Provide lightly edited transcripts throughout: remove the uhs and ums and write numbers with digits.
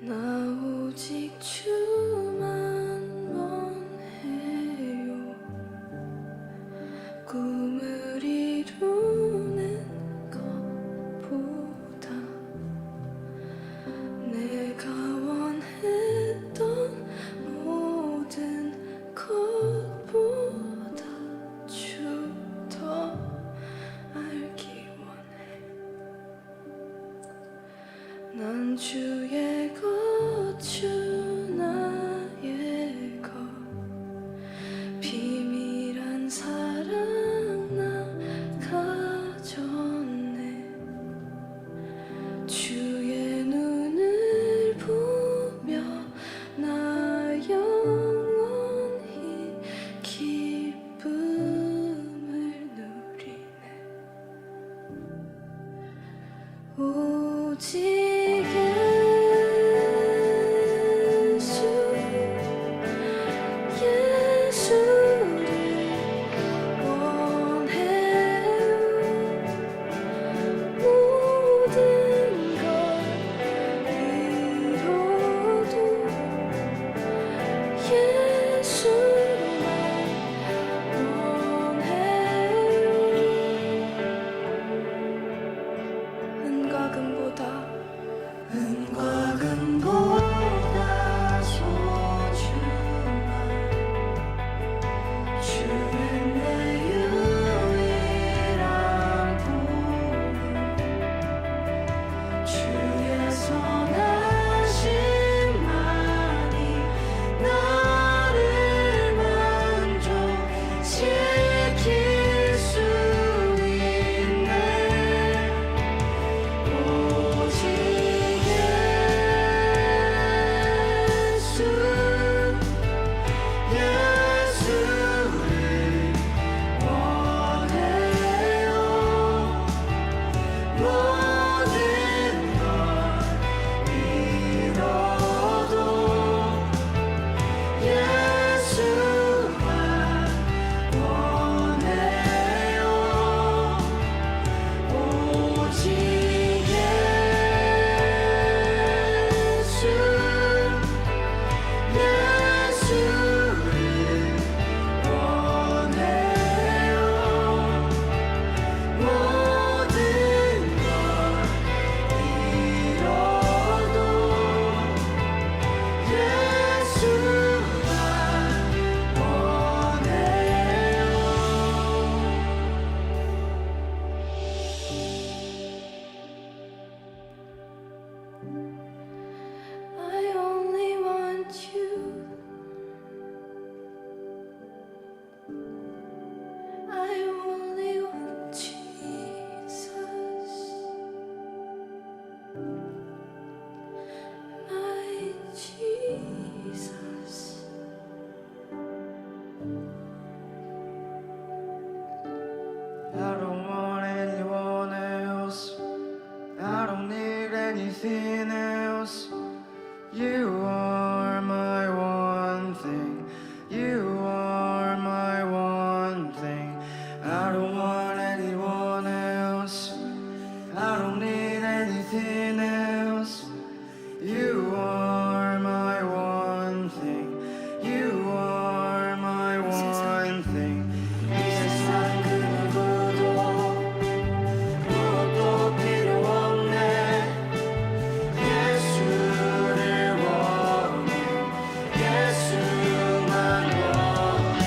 나 오직 주만 원해요. 꿈을 이루는 것보다 내가 원했던 모든 것보다 주 더 알기 원해. 난 주의 것, 주 나의 것, 비밀한 사랑 나 가졌네. 주의 눈을 보며 나 영원히 기쁨을 누리네. 오직 예수를 원해요. 모든 걸 잃어도 예수만 원해요. 은과 금보다 소중한 주는 내 유일한 보물. 주의 선하심만이 나를 만족시킬 수 있네. 오직 예수를 원해요. 모든 걸 잃어도 예수만 원해요. 오직 예수를 원해요. 모든 걸 잃어도 예수만 원해요. I only want you. I only want Jesus, my Jesus. I don't want anyone else. I don't need anything else. You are my one thing. You are my one thing. I don't want anyone else. I don't need anything else. You are my one thing. You are my one thing. 이 세상 그 누구도 무엇도 필요 없네. 예수를 원해. 예수만 원해.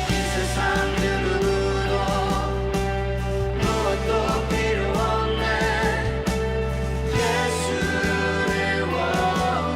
이 세상 그 누구도 무엇도 필요 없네. 예수를 원해.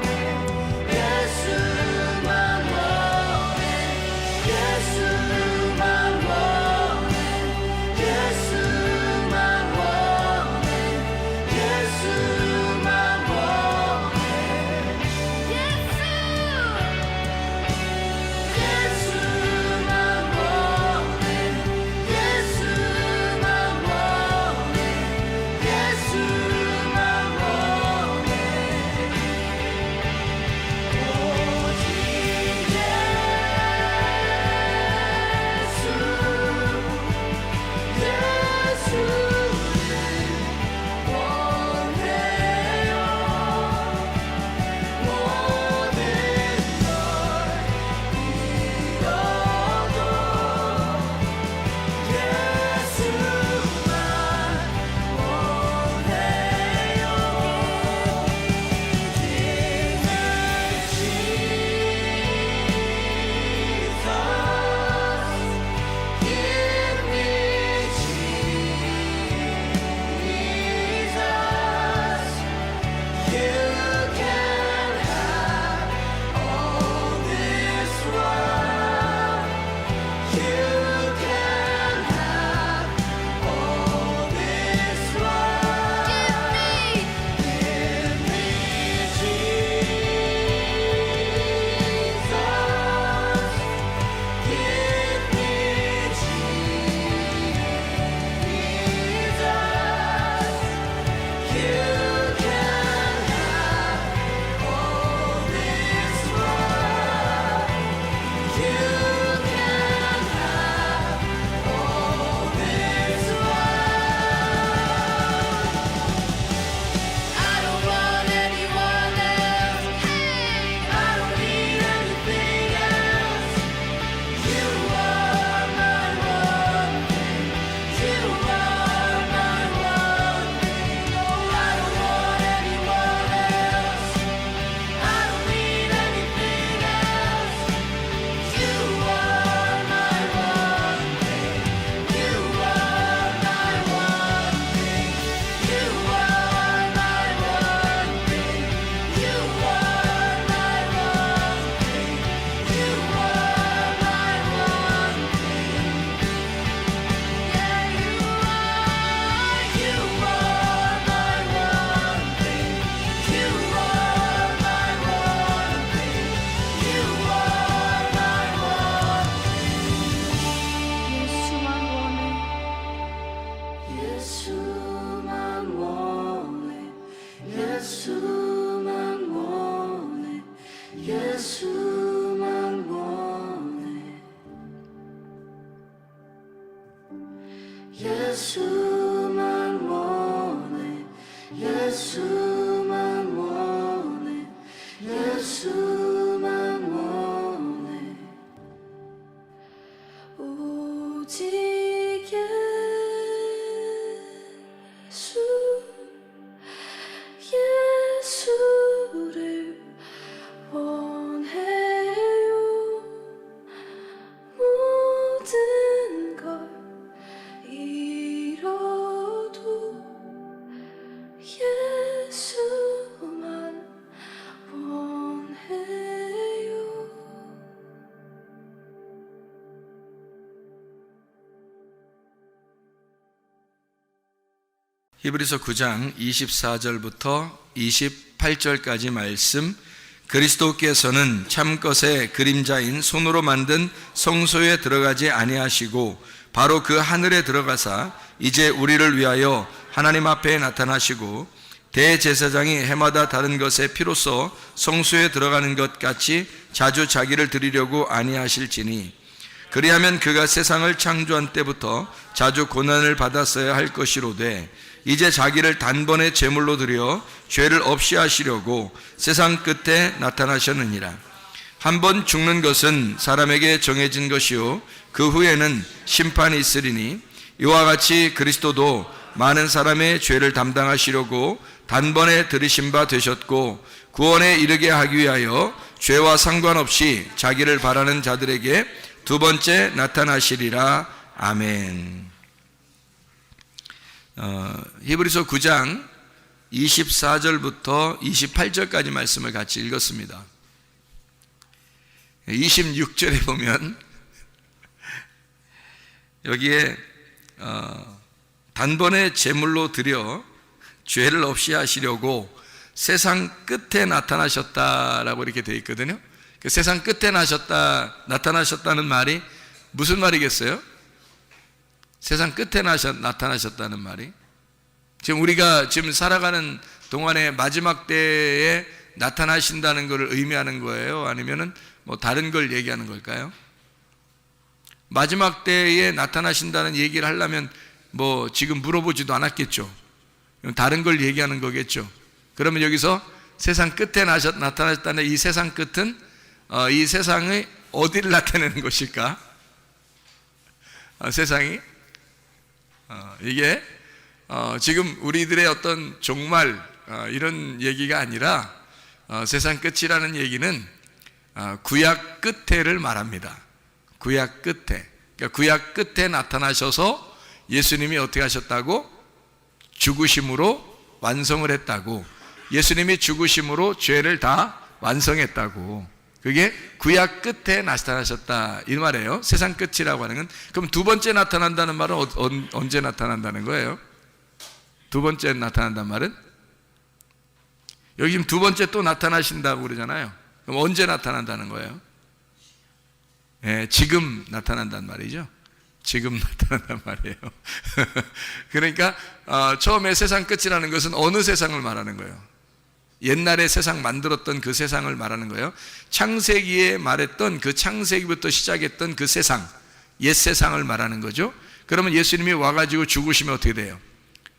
예수만 원해 예수만 원해 예수만 원해 예수만 원해 오직 예수를 원해요 모든 걸 잃어도 예수만 원해요. 히브리서 9장 24절부터 28절까지 말씀, 그리스도께서는 참것의 그림자인 손으로 만든 성소에 들어가지 아니하시고 바로 그 하늘에 들어가사 이제 우리를 위하여 하나님 앞에 나타나시고 대제사장이 해마다 다른 것의 피로써 성소에 들어가는 것 같이 자주 자기를 드리려고 아니하실지니 그리하면 그가 세상을 창조한 때부터 자주 고난을 받았어야 할 것이로되 이제 자기를 단번에 제물로 드려 죄를 없이 하시려고 세상 끝에 나타나셨느니라. 한번 죽는 것은 사람에게 정해진 것이요 그 후에는 심판이 있으리니 이와 같이 그리스도도 많은 사람의 죄를 담당하시려고 단번에 들이신 바 되셨고 구원에 이르게 하기 위하여 죄와 상관없이 자기를 바라는 자들에게 두 번째 나타나시리라. 아멘. 히브리서 9장 24절부터 28절까지 말씀을 같이 읽었습니다. 26절에 보면 여기에 단번에 제물로 드려 죄를 없이 하시려고 세상 끝에 나타나셨다라고 이렇게 되어 있거든요. 그 세상 끝에 나타나셨다는 말이 무슨 말이겠어요? 세상 끝에 나타나셨다는 말이 지금 우리가 지금 살아가는 동안에 마지막 때에 나타나신다는 것을 의미하는 거예요? 아니면은 뭐 다른 걸 얘기하는 걸까요? 마지막 때에 나타나신다는 얘기를 하려면 뭐 지금 물어보지도 않았겠죠. 다른 걸 얘기하는 거겠죠. 그러면 여기서 세상 끝에 나타나셨다는 이 세상 끝은 이 세상의 어디를 나타내는 것일까? 세상이 이게 지금 우리들의 어떤 종말 이런 얘기가 아니라 세상 끝이라는 얘기는 구약 끝에를 말합니다. 구약 끝에. 그러니까 구약 끝에 나타나셔서 예수님이 어떻게 하셨다고? 죽으심으로 완성을 했다고. 예수님이 죽으심으로 죄를 다 완성했다고. 그게 구약 끝에 나타나셨다 이 말이에요. 세상 끝이라고 하는 건. 그럼 두 번째 나타난다는 말은 언제 나타난다는 거예요? 두 번째 나타난다는 말은? 여기 지금 두 번째 또 나타나신다고 그러잖아요. 그럼 언제 나타난다는 거예요? 지금 나타난다는 말이죠. 지금 나타난단 말이에요. 그러니까 처음에 세상 끝이라는 것은 어느 세상을 말하는 거예요? 옛날에 세상 만들었던 그 세상을 말하는 거예요. 창세기에 말했던 그 창세기부터 시작했던 그 세상, 옛 세상을 말하는 거죠. 그러면 예수님이 와가지고 죽으시면 어떻게 돼요?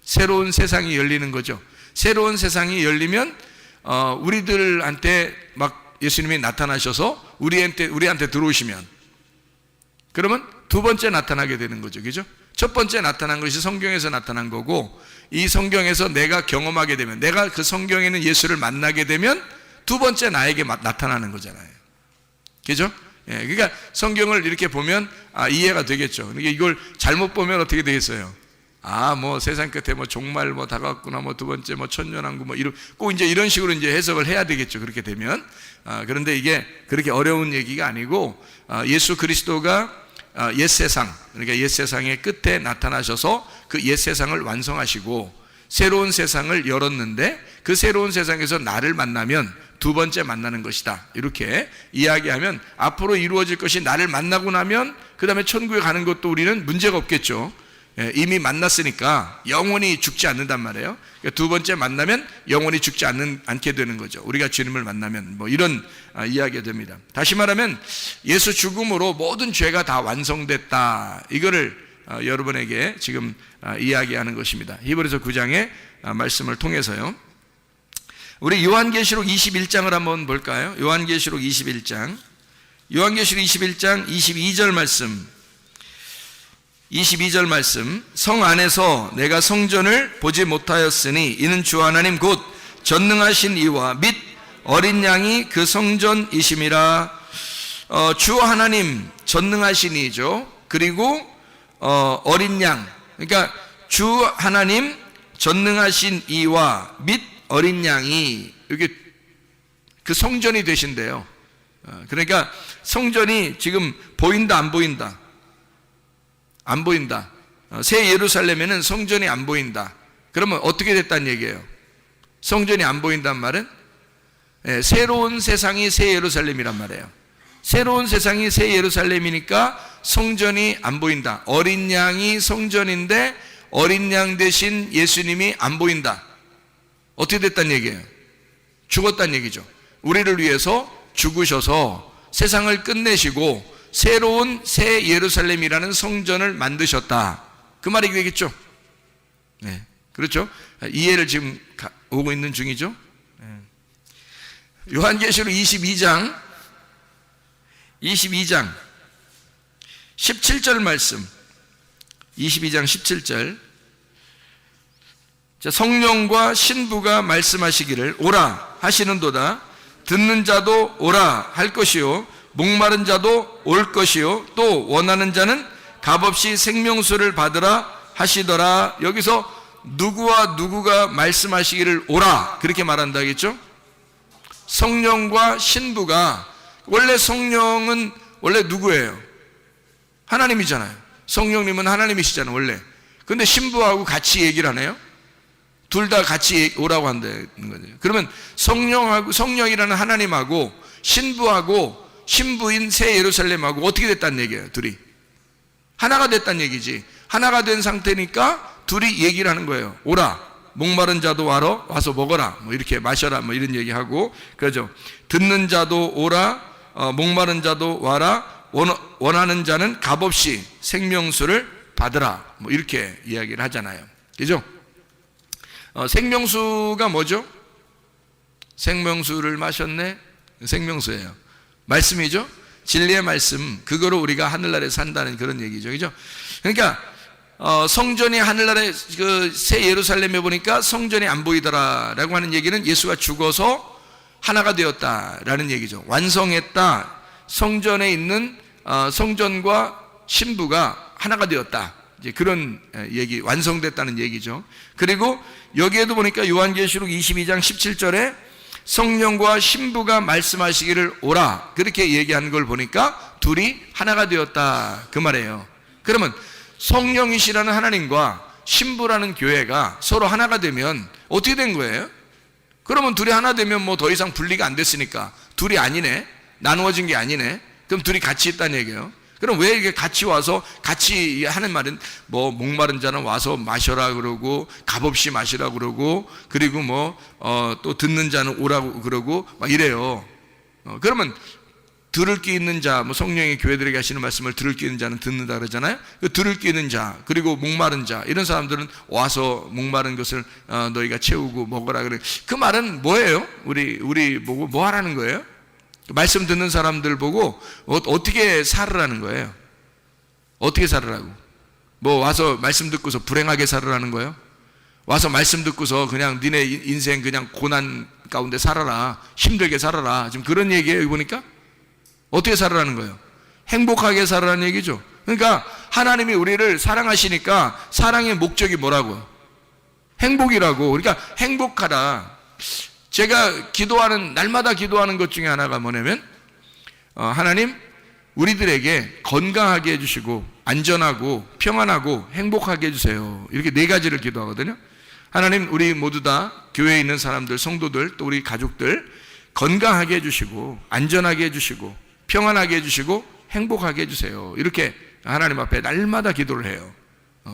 새로운 세상이 열리는 거죠. 새로운 세상이 열리면 우리들한테 막 예수님이 나타나셔서 우리한테 들어오시면 그러면 두 번째 나타나게 되는 거죠. 그죠? 첫 번째 나타난 것이 성경에서 나타난 거고 이 성경에서 내가 경험하게 되면 내가 그 성경에 있는 예수를 만나게 되면 두 번째 나에게 나타나는 거잖아요. 그죠? 그러니까 성경을 이렇게 보면 이해가 되겠죠. 그러니까 이걸 잘못 보면 어떻게 되겠어요? 뭐 세상 끝에 뭐 종말 뭐 다가왔구나, 뭐 두 번째 뭐 천년왕국 뭐 꼭 이제 이런 식으로 이제 해석을 해야 되겠죠. 그렇게 되면. 그런데 이게 그렇게 어려운 얘기가 아니고 예수 그리스도가 옛 세상, 그러니까 옛 세상의 끝에 나타나셔서 그 옛 세상을 완성하시고 새로운 세상을 열었는데 그 새로운 세상에서 나를 만나면 두 번째 만나는 것이다. 이렇게 이야기하면 앞으로 이루어질 것이 나를 만나고 나면 그 다음에 천국에 가는 것도 우리는 문제가 없겠죠. 이미 만났으니까 영원히 죽지 않는단 말이에요. 그러니까 두 번째 만나면 영원히 죽지 않게 되는 거죠. 우리가 주님을 만나면 뭐 이런 이야기가 됩니다. 다시 말하면 예수 죽음으로 모든 죄가 다 완성됐다. 이거를 여러분에게 지금 이야기하는 것입니다. 히브리서 9장의 말씀을 통해서요. 우리 요한계시록 21장을 한번 볼까요? 요한계시록 21장 22절 말씀, 22절 말씀. 성 안에서 내가 성전을 보지 못하였으니 이는 주 하나님 곧 전능하신 이와 및 어린 양이 그 성전이심이라. 주 하나님 전능하신 이죠. 그리고 어린 양, 그러니까 주 하나님 전능하신 이와 및 어린 양이 여기 그 성전이 되신대요. 그러니까 성전이 지금 보인다 안 보인다? 안 보인다. 새 예루살렘에는 성전이 안 보인다. 그러면 어떻게 됐다는 얘기예요? 성전이 안 보인단 말은 새로운 세상이 새 예루살렘이란 말이에요. 새로운 세상이 새 예루살렘이니까 성전이 안 보인다. 어린 양이 성전인데 어린 양 대신 예수님이 안 보인다. 어떻게 됐다는 얘기예요? 죽었다는 얘기죠. 우리를 위해서 죽으셔서 세상을 끝내시고 새로운 새 예루살렘이라는 성전을 만드셨다. 그 말이 되겠죠? 네, 그렇죠? 이해를 지금 오고 있는 중이죠? 요한계시록 22장 17절 말씀. 22장 17절. 자, 성령과 신부가 말씀하시기를 오라 하시는도다. 듣는 자도 오라 할 것이요 목마른 자도 올 것이요 또 원하는 자는 값없이 생명수를 받으라 하시더라. 여기서 누구와 누구가 말씀하시기를 오라 그렇게 말한다겠죠? 성령과 신부가, 원래 성령은 원래 누구예요? 하나님이잖아요. 성령님은 하나님이시잖아요 원래. 근데 신부하고 같이 얘기를 하네요. 둘 다 같이 오라고 한다는 거죠. 그러면 성령이라는 하나님하고 신부하고 신부인 새 예루살렘하고 어떻게 됐다는 얘기예요? 둘이 하나가 됐다는 얘기지. 하나가 된 상태니까 둘이 얘기를 하는 거예요. 오라, 목마른 자도 와서 먹어라, 뭐 이렇게 마셔라, 뭐 이런 얘기하고 그러죠. 듣는 자도 오라, 목마른 자도 와라, 원하는 자는 값없이 생명수를 받으라, 뭐 이렇게 이야기를 하잖아요. 그죠? 생명수가 뭐죠? 생명수를 마셨네? 생명수예요. 말씀이죠? 진리의 말씀, 그거로 우리가 하늘나라에 산다는 그런 얘기죠. 그죠? 그러니까 성전이 하늘나라에 그 새 예루살렘에 보니까 성전이 안 보이더라라고 하는 얘기는 예수가 죽어서 하나가 되었다라는 얘기죠. 완성했다. 성전에 있는 성전과 신부가 하나가 되었다. 이제 그런 얘기, 완성됐다는 얘기죠. 그리고 여기에도 보니까 요한계시록 22장 17절에 성령과 신부가 말씀하시기를 오라 그렇게 얘기하는 걸 보니까 둘이 하나가 되었다 그 말이에요. 그러면 성령이시라는 하나님과 신부라는 교회가 서로 하나가 되면 어떻게 된 거예요? 그러면 둘이 하나 되면 뭐 더 이상 분리가 안 됐으니까 둘이 아니네, 나누어진 게 아니네. 그럼 둘이 같이 있다는 얘기예요. 그럼 왜 이렇게 같이 와서 같이 하는 말은 뭐 목마른 자는 와서 마셔라 그러고 값없이 마시라 그러고 그리고 뭐 또 듣는 자는 오라고 그러고 막 이래요. 그러면 들을 게 있는 자, 뭐 성령이 교회들에게 하시는 말씀을 들을 게 있는 자는 듣는다 그러잖아요. 그 들을 게 있는 자 그리고 목마른 자 이런 사람들은 와서 목마른 것을 너희가 채우고 먹어라 그래. 그 말은 뭐예요? 우리 보고 뭐 하라는 거예요? 말씀 듣는 사람들 보고 어떻게 살으라는 거예요? 어떻게 살으라고? 뭐 와서 말씀 듣고서 불행하게 살으라는 거예요? 와서 말씀 듣고서 그냥 니네 인생 그냥 고난 가운데 살아라, 힘들게 살아라, 지금 그런 얘기예요. 여기 보니까 어떻게 살으라는 거예요? 행복하게 살으라는 얘기죠. 그러니까 하나님이 우리를 사랑하시니까 사랑의 목적이 뭐라고? 행복이라고. 그러니까 행복하라. 제가 기도하는, 날마다 기도하는 것 중에 하나가 뭐냐면 하나님 우리들에게 건강하게 해주시고 안전하고 평안하고 행복하게 해주세요. 이렇게 네 가지를 기도하거든요. 하나님 우리 모두 다 교회에 있는 사람들, 성도들, 또 우리 가족들 건강하게 해주시고 안전하게 해주시고 평안하게 해주시고 행복하게 해주세요. 이렇게 하나님 앞에 날마다 기도를 해요.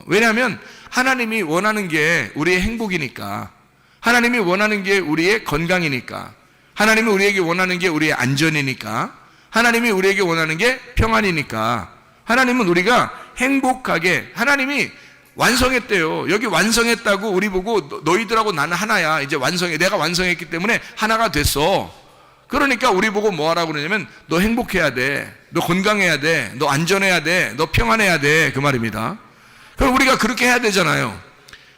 왜냐하면 하나님이 원하는 게 우리의 행복이니까, 하나님이 원하는 게 우리의 건강이니까, 하나님이 우리에게 원하는 게 우리의 안전이니까, 하나님이 우리에게 원하는 게 평안이니까, 하나님은 우리가 행복하게, 하나님이 완성했대요. 여기 완성했다고 우리 보고 너희들하고 나는 하나야. 이제 완성해. 내가 완성했기 때문에 하나가 됐어. 그러니까 우리 보고 뭐 하라고 그러냐면 너 행복해야 돼. 너 건강해야 돼. 너 안전해야 돼. 너 평안해야 돼. 그 말입니다. 그럼 우리가 그렇게 해야 되잖아요.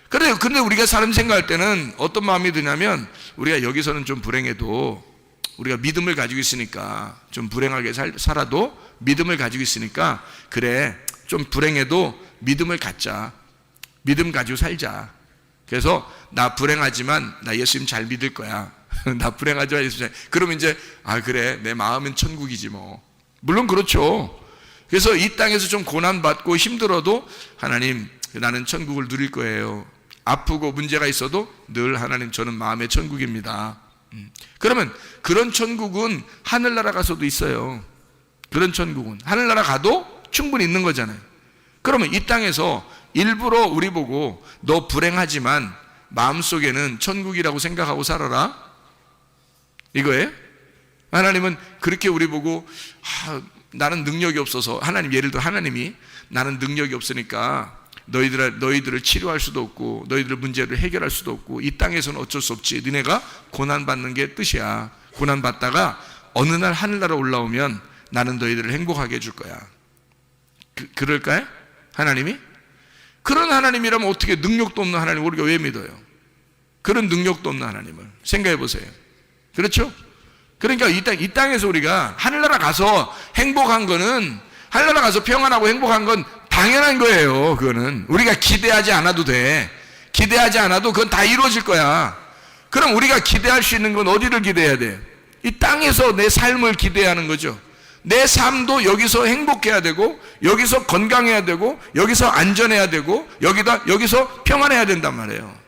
근데 우리가 사람 생각할 때는 어떤 마음이 드냐면 우리가 여기서는 좀 불행해도 우리가 믿음을 가지고 있으니까 좀 불행하게 살아도 믿음을 가지고 있으니까 그래 좀 불행해도 믿음을 갖자. 믿음 가지고 살자. 그래서 나 불행하지만 나 예수님 잘 믿을 거야. 나 불행하지만 예수님 잘. 그러면 이제 그래 내 마음은 천국이지 뭐. 물론 그렇죠. 그래서 이 땅에서 좀 고난받고 힘들어도 하나님 나는 천국을 누릴 거예요. 아프고 문제가 있어도 늘 하나님 저는 마음의 천국입니다. 그러면 그런 천국은 하늘나라 가서도 있어요. 그런 천국은 하늘나라 가도 충분히 있는 거잖아요. 그러면 이 땅에서 일부러 우리 보고 너 불행하지만 마음속에는 천국이라고 생각하고 살아라 이거예요? 하나님은 그렇게 우리 보고 나는 능력이 없어서 하나님 예를 들어 하나님이 나는 능력이 없으니까 너희들을 치료할 수도 없고 너희들의 문제를 해결할 수도 없고 이 땅에서는 어쩔 수 없지. 너네가 고난받는 게 뜻이야. 고난받다가 어느 날 하늘나라 올라오면 나는 너희들을 행복하게 해줄 거야. 그럴까요? 하나님이? 그런 하나님이라면 어떻게 능력도 없는 하나님 우리가 왜 믿어요? 그런 능력도 없는 하나님을 생각해 보세요. 그렇죠? 그러니까 이 땅에서 우리가 하늘나라 가서 행복한 거는 하늘나라 가서 평안하고 행복한 건 당연한 거예요. 그거는 우리가 기대하지 않아도 돼. 기대하지 않아도 그건 다 이루어질 거야. 그럼 우리가 기대할 수 있는 건 어디를 기대해야 돼? 이 땅에서 내 삶을 기대하는 거죠. 내 삶도 여기서 행복해야 되고 여기서 건강해야 되고 여기서 안전해야 되고 여기서 평안해야 된단 말이에요.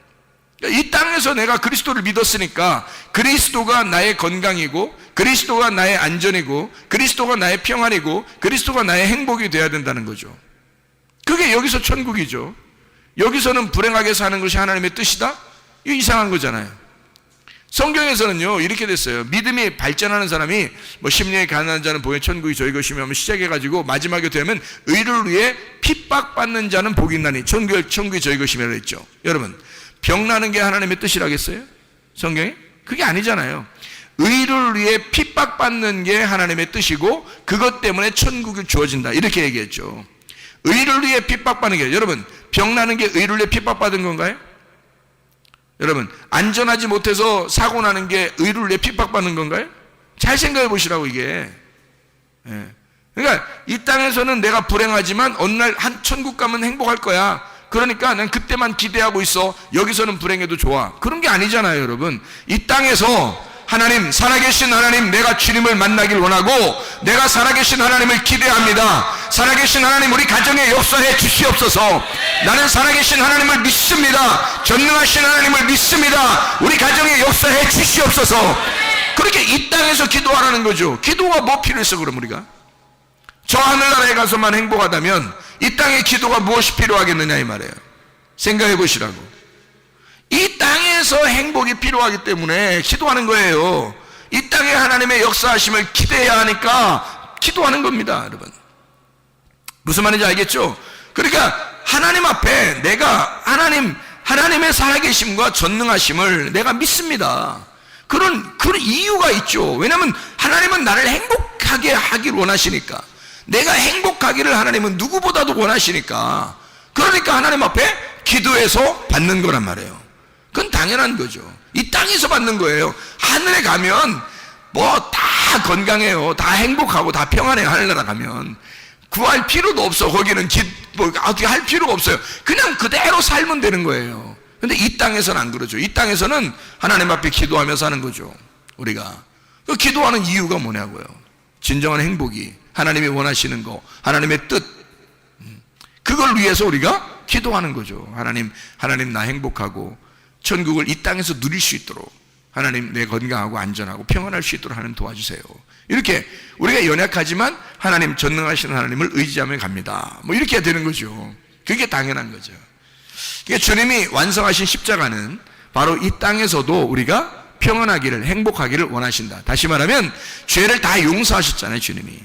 이 땅에서 내가 그리스도를 믿었으니까 그리스도가 나의 건강이고 그리스도가 나의 안전이고 그리스도가 나의 평안이고 그리스도가 나의 행복이 돼야 된다는 거죠. 그게 여기서 천국이죠. 여기서는 불행하게 사는 것이 하나님의 뜻이다? 이거 이상한 거잖아요. 성경에서는요 이렇게 됐어요. 믿음이 발전하는 사람이 뭐 심령이 가난한 자는 복의 천국이 저희 것이며 하면 시작해가지고 마지막에 되면 의를 위해 핍박받는 자는 복이 있나니 천국이 저희 것이며 했죠. 여러분 병나는 게 하나님의 뜻이라겠어요? 성경에? 그게 아니잖아요. 의를 위해 핍박받는 게 하나님의 뜻이고 그것 때문에 천국이 주어진다 이렇게 얘기했죠. 의를 위해 핍박받는 게 여러분 병나는 게 의를 위해 핍박받은 건가요? 여러분 안전하지 못해서 사고 나는 게 의를 위해 핍박받는 건가요? 잘 생각해 보시라고 이게. 그러니까 이 땅에서는 내가 불행하지만 어느 날 한 천국 가면 행복할 거야. 그러니까 난 그때만 기대하고 있어. 여기서는 불행해도 좋아. 그런 게 아니잖아요 여러분. 이 땅에서 하나님 살아계신 하나님 내가 주님을 만나길 원하고 내가 살아계신 하나님을 기대합니다. 살아계신 하나님 우리 가정에 역사해 주시옵소서. 나는 살아계신 하나님을 믿습니다. 전능하신 하나님을 믿습니다. 우리 가정에 역사해 주시옵소서. 그렇게 이 땅에서 기도하라는 거죠. 기도가 뭐 필요했어 그럼 우리가? 저 하늘나라에 가서만 행복하다면 이 땅에 기도가 무엇이 필요하겠느냐 이 말이에요. 생각해 보시라고. 이 땅에서 행복이 필요하기 때문에 기도하는 거예요. 이 땅에 하나님의 역사하심을 기대해야 하니까 기도하는 겁니다 여러분. 무슨 말인지 알겠죠? 그러니까 하나님 앞에 내가 하나님의 살아계심과 전능하심을 내가 믿습니다. 그런 이유가 있죠. 왜냐하면 하나님은 나를 행복하게 하길 원하시니까. 내가 행복하기를 하나님은 누구보다도 원하시니까. 그러니까 하나님 앞에 기도해서 받는 거란 말이에요. 그건 당연한 거죠. 이 땅에서 받는 거예요. 하늘에 가면 뭐 다 건강해요. 다 행복하고 다 평안해요. 하늘나라 가면 구할 필요도 없어. 거기는 어떻게 할 필요가 없어요. 그냥 그대로 살면 되는 거예요. 근데 이 땅에서는 안 그러죠. 이 땅에서는 하나님 앞에 기도하면서 하는 거죠. 우리가 그 기도하는 이유가 뭐냐고요. 진정한 행복이 하나님이 원하시는 거, 하나님의 뜻, 그걸 위해서 우리가 기도하는 거죠. 하나님 나 행복하고 천국을 이 땅에서 누릴 수 있도록 하나님 내 건강하고 안전하고 평안할 수 있도록 하나님 도와주세요. 이렇게 우리가 연약하지만 하나님 전능하시는 하나님을 의지하며 갑니다. 뭐 이렇게 되는 거죠. 그게 당연한 거죠. 그러니까 주님이 완성하신 십자가는 바로 이 땅에서도 우리가 평안하기를, 행복하기를 원하신다. 다시 말하면 죄를 다 용서하셨잖아요, 주님이.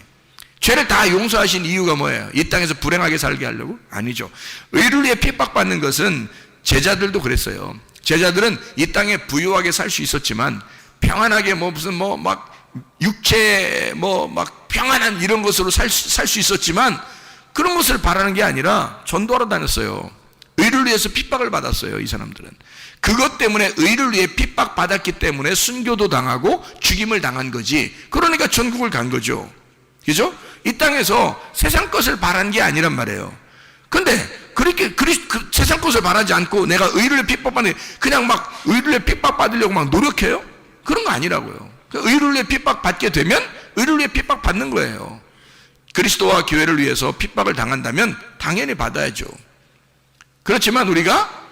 죄를 다 용서하신 이유가 뭐예요? 이 땅에서 불행하게 살게 하려고? 아니죠. 의를 위해 핍박받는 것은 제자들도 그랬어요. 제자들은 이 땅에 부유하게 살 수 있었지만 평안하게 막 육체 막 평안한 이런 것으로 살 수 있었지만 그런 것을 바라는 게 아니라 전도하러 다녔어요. 의를 위해서 핍박을 받았어요, 이 사람들은. 그것 때문에 의를 위해 핍박받았기 때문에 순교도 당하고 죽임을 당한 거지. 그러니까 천국을 간 거죠. 그죠? 이 땅에서 세상 것을 바란 게 아니란 말이에요. 근데 그렇게 세상 것을 바라지 않고 내가 의를 위해 핍박받는, 그냥 막 의를 위해 핍박받으려고 막 노력해요? 그런 거 아니라고요. 의를 위해 핍박받게 되면 의를 위해 핍박받는 거예요. 그리스도와 교회를 위해서 핍박을 당한다면 당연히 받아야죠. 그렇지만 우리가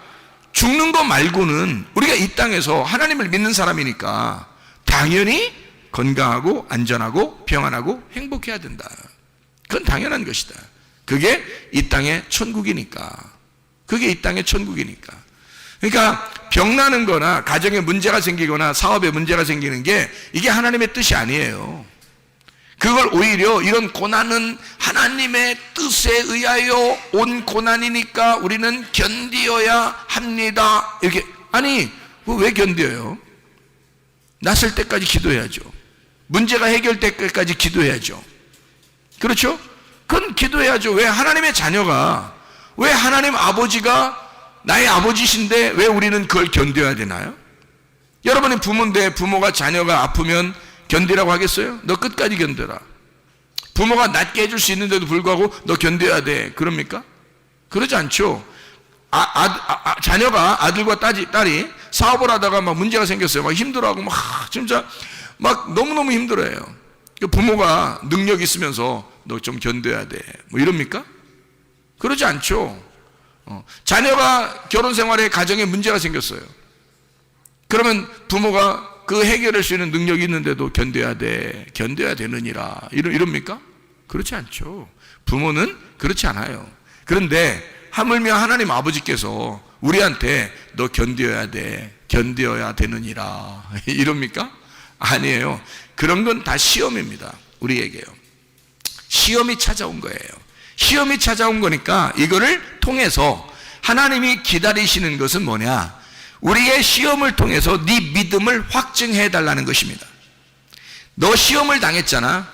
죽는 거 말고는 우리가 이 땅에서 하나님을 믿는 사람이니까 당연히 건강하고 안전하고 평안하고 행복해야 된다. 그건 당연한 것이다. 그게 이 땅의 천국이니까. 그게 이 땅의 천국이니까. 그러니까 병나는 거나 가정에 문제가 생기거나 사업에 문제가 생기는 게 이게 하나님의 뜻이 아니에요. 그걸 오히려 이런 고난은 하나님의 뜻에 의하여 온 고난이니까 우리는 견디어야 합니다. 이렇게. 아니, 왜 견뎌요? 났을 때까지 기도해야죠. 문제가 해결될 때까지 기도해야죠. 그렇죠? 그건 기도해야죠. 왜 하나님의 자녀가, 왜 하나님 아버지가 나의 아버지신데 왜 우리는 그걸 견뎌야 되나요? 여러분이 부모인데 부모가 자녀가 아프면 견디라고 하겠어요? 너 끝까지 견뎌라. 부모가 낫게 해줄 수 있는데도 불구하고 너 견뎌야 돼. 그럽니까? 그러지 않죠. 자녀가 아들과 딸이 사업을 하다가 막 문제가 생겼어요. 막 힘들어하고 막 진짜 막 너무너무 힘들어해요. 부모가 능력 있으면서 너 좀 견뎌야 돼. 뭐 이럽니까? 그러지 않죠. 자녀가 결혼 생활에 가정에 문제가 생겼어요. 그러면 부모가 그 해결할 수 있는 능력이 있는데도 견뎌야 되느니라. 이럽니까? 그렇지 않죠. 부모는 그렇지 않아요. 그런데 하물며 하나님 아버지께서 우리한테 너 견뎌야 되느니라. 이럽니까? 아니에요. 그런 건 다 시험입니다. 우리에게요. 시험이 찾아온 거예요. 시험이 찾아온 거니까 이거를 통해서 하나님이 기다리시는 것은 뭐냐? 우리의 시험을 통해서 네 믿음을 확증해 달라는 것입니다. 너 시험을 당했잖아.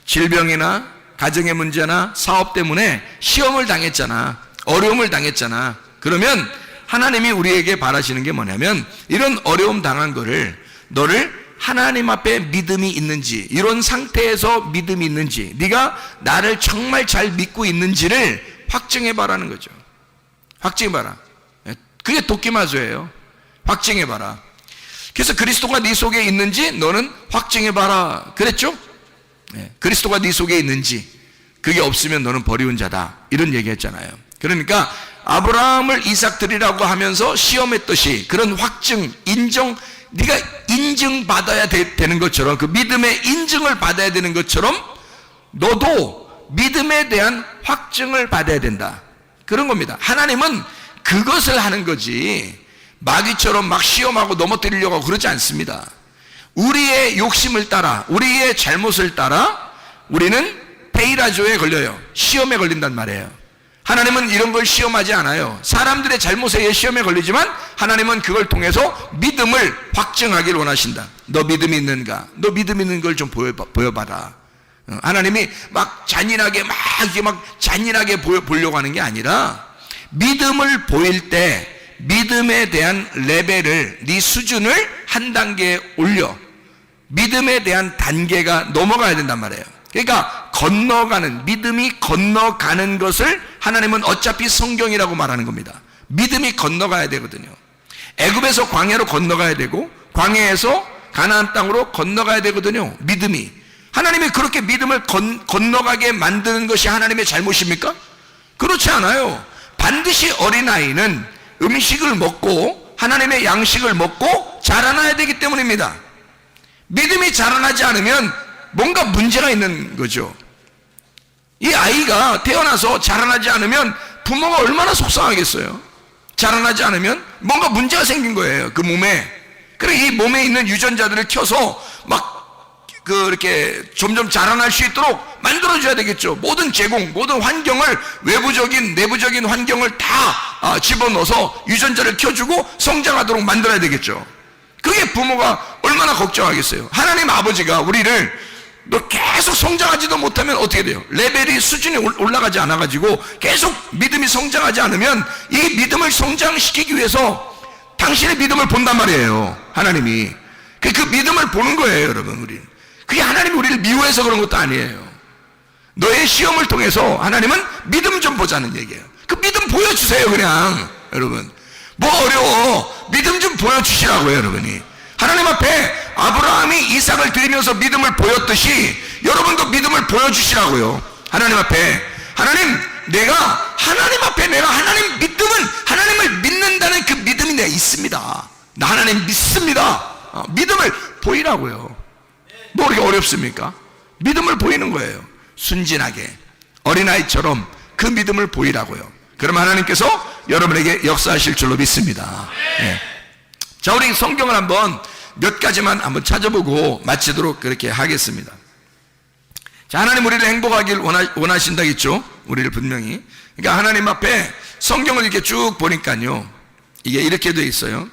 질병이나 가정의 문제나 사업 때문에 시험을 당했잖아. 어려움을 당했잖아. 그러면 하나님이 우리에게 바라시는 게 뭐냐면 이런 어려움 당한 거를 너를 하나님 앞에 믿음이 있는지, 이런 상태에서 믿음이 있는지, 네가 나를 정말 잘 믿고 있는지를 확증해 봐라는 거죠. 확증해 봐라. 그게 도끼마저예요. 확증해 봐라. 그래서 그리스도가 네 속에 있는지 너는 확증해 봐라. 그랬죠? 그리스도가 네 속에 있는지, 그게 없으면 너는 버리운 자다. 이런 얘기했잖아요. 그러니까 아브라함을 이삭 드리라고 하면서 시험했듯이 그런 확증, 인정, 네가 인증받아야 되는 것처럼, 그 믿음의 인증을 받아야 되는 것처럼 너도 믿음에 대한 확증을 받아야 된다. 그런 겁니다. 하나님은 그것을 하는 거지 마귀처럼 막 시험하고 넘어뜨리려고 하고 그러지 않습니다. 우리의 욕심을 따라, 우리의 잘못을 따라 우리는 페이라조에 걸려요. 시험에 걸린단 말이에요. 하나님은 이런 걸 시험하지 않아요. 사람들의 잘못에 의해 시험에 걸리지만 하나님은 그걸 통해서 믿음을 확증하기를 원하신다. 너 믿음이 있는가? 너 믿음 있는 걸 좀 보여봐라. 하나님이 막 잔인하게 보려고 하는 게 아니라 믿음을 보일 때 믿음에 대한 레벨을, 네 수준을 한 단계 올려 믿음에 대한 단계가 넘어가야 된단 말이에요. 그러니까 건너가는, 믿음이 건너가는 것을 하나님은 어차피 성경이라고 말하는 겁니다. 믿음이 건너가야 되거든요. 애굽에서 광야로 건너가야 되고 광야에서 가나안 땅으로 건너가야 되거든요. 믿음이. 하나님이 그렇게 믿음을 건너가게 만드는 것이 하나님의 잘못입니까? 그렇지 않아요. 반드시 어린아이는 음식을 먹고 하나님의 양식을 먹고 자라나야 되기 때문입니다. 믿음이 자라나지 않으면 뭔가 문제가 있는 거죠. 이 아이가 태어나서 자라나지 않으면 부모가 얼마나 속상하겠어요. 자라나지 않으면 뭔가 문제가 생긴 거예요, 그 몸에. 그래 이 몸에 있는 유전자들을 켜서 막 이렇게 점점 자라날 수 있도록 만들어줘야 되겠죠. 모든 제공, 모든 환경을, 외부적인 내부적인 환경을 다 집어넣어서 유전자를 켜주고 성장하도록 만들어야 되겠죠. 그게 부모가 얼마나 걱정하겠어요. 하나님 아버지가 우리를 너 계속 성장하지도 못하면 어떻게 돼요? 레벨이 수준이 올라가지 않아가지고 계속 믿음이 성장하지 않으면 이 믿음을 성장시키기 위해서 당신의 믿음을 본단 말이에요, 하나님이. 그 믿음을 보는 거예요, 여러분. 우리 그게 하나님이 우리를 미워해서 그런 것도 아니에요. 너의 시험을 통해서 하나님은 믿음 좀 보자는 얘기예요. 그 믿음 보여주세요, 그냥. 여러분 뭐 어려워, 믿음 좀 보여주시라고요, 여러분이. 하나님 앞에 아브라함이 이삭을 드리면서 믿음을 보였듯이 여러분도 믿음을 보여주시라고요. 하나님 앞에. 내가 하나님 앞에 내가 하나님 믿음은, 하나님을 믿는다는 그 믿음이 내가 있습니다. 나 하나님 믿습니다. 믿음을 보이라고요. 뭐 그렇게 어렵습니까? 믿음을 보이는 거예요. 순진하게 어린아이처럼 그 믿음을 보이라고요. 그럼 하나님께서 여러분에게 역사하실 줄로 믿습니다. 네. 자, 우리 성경을 한번 몇 가지만 한번 찾아보고 마치도록 그렇게 하겠습니다. 자, 하나님 우리를 행복하길 원하신다겠죠? 우리를 분명히. 그러니까 하나님 앞에 성경을 이렇게 쭉 보니까요, 이게 이렇게 되어 있어요.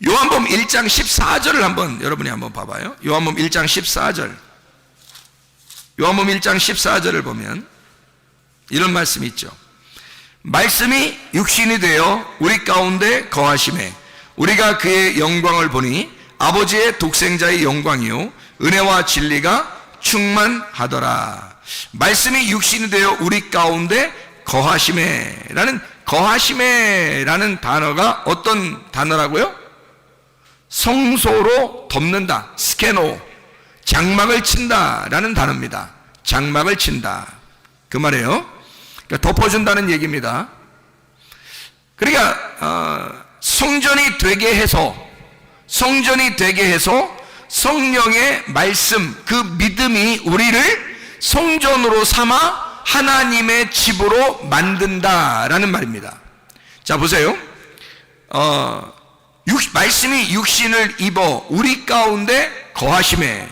요한복음 1장 14절을 한번 여러분이 한번 봐봐요. 요한복음 1장 14절. 요한복음 1장 14절을 보면 이런 말씀이 있죠. 말씀이 육신이 되어 우리 가운데 거하심에 우리가 그의 영광을 보니 아버지의 독생자의 영광이요 은혜와 진리가 충만하더라. 말씀이 육신이 되어 우리 가운데 거하심에 라는 단어가 어떤 단어라고요? 성소로 덮는다, 스케노, 장막을 친다 라는 단어입니다. 장막을 친다, 그 말이에요. 그러니까 덮어준다는 얘기입니다. 그러니까 성전이 되게 해서 성령의 말씀, 그 믿음이 우리를 성전으로 삼아 하나님의 집으로 만든다라는 말입니다. 자, 보세요. 말씀이 육신을 입어 우리 가운데 거하심에.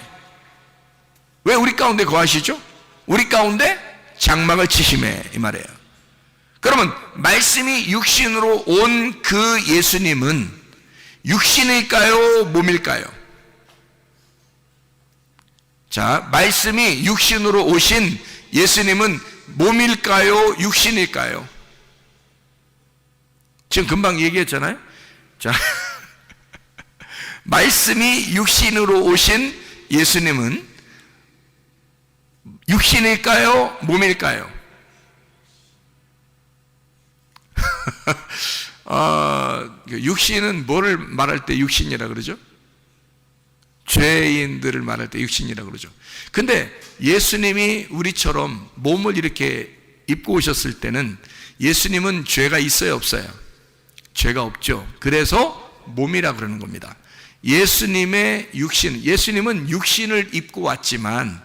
왜 우리 가운데 거하시죠? 우리 가운데 장막을 치심에, 이 말이에요. 그러면 말씀이 육신으로 온 그 예수님은 육신일까요, 몸일까요? 자, 말씀이 육신으로 오신 예수님은 몸일까요, 육신일까요? 지금 금방 얘기했잖아요. 자, 말씀이 육신으로 오신 예수님은 육신일까요, 몸일까요? 육신은 뭐를 말할 때 육신이라 그러죠? 죄인들을 말할 때 육신이라 그러죠. 근데 예수님이 우리처럼 몸을 이렇게 입고 오셨을 때는 예수님은 죄가 있어요, 없어요? 죄가 없죠. 그래서 몸이라 그러는 겁니다. 예수님의 육신, 예수님은 육신을 입고 왔지만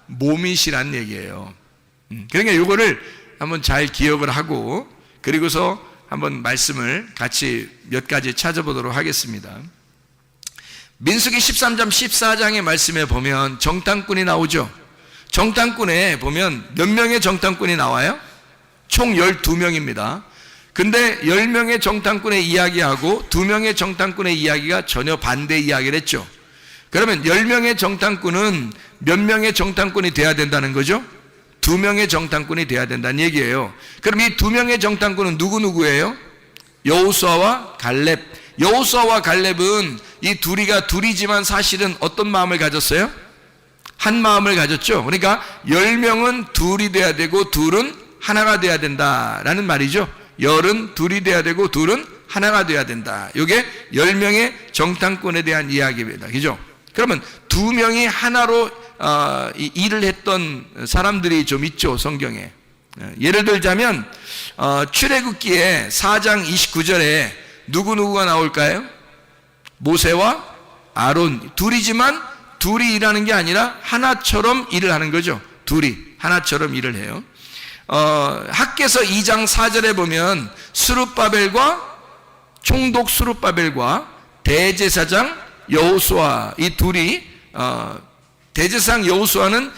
몸이시란 얘기예요. 그러니까 이거를 한번 잘 기억을 하고, 그리고서 한번 말씀을 같이 몇 가지 찾아보도록 하겠습니다. 민수기 13장 14장의 말씀에 보면 정탐꾼이 나오죠. 정탐꾼에 보면 몇 명의 정탐꾼이 나와요? 총 12명입니다. 근데 10명의 정탐꾼의 이야기하고 2명의 정탐꾼의 이야기가 전혀 반대 이야기를 했죠. 그러면 10명의 정탐꾼은 몇 명의 정탐꾼이 돼야 된다는 거죠? 2명의 정탐꾼이 돼야 된다는 얘기예요. 그럼 이 2명의 정탐꾼은 누구예요? 여호수아와 갈렙. 여호수아와 갈렙은 이 둘이지만 사실은 어떤 마음을 가졌어요? 한 마음을 가졌죠. 그러니까 10명은 둘이 돼야 되고 둘은 하나가 돼야 된다라는 말이죠. 10은 둘이 돼야 되고 둘은 하나가 돼야 된다. 이게 10명의 정탐꾼에 대한 이야기입니다. 그죠? 그러면 2명이 하나로 일을 했던 사람들이 좀 있죠, 성경에. 예를 들자면 출애굽기에 4장 29절에 누구가 나올까요? 모세와 아론. 둘이지만 둘이 일하는 게 아니라 하나처럼 일을 하는 거죠. 둘이 하나처럼 일을 해요. 학개서 2장 4절에 보면 총독 스룹바벨과 대제사장 여호수아 이 둘이 대제사장 여호수아는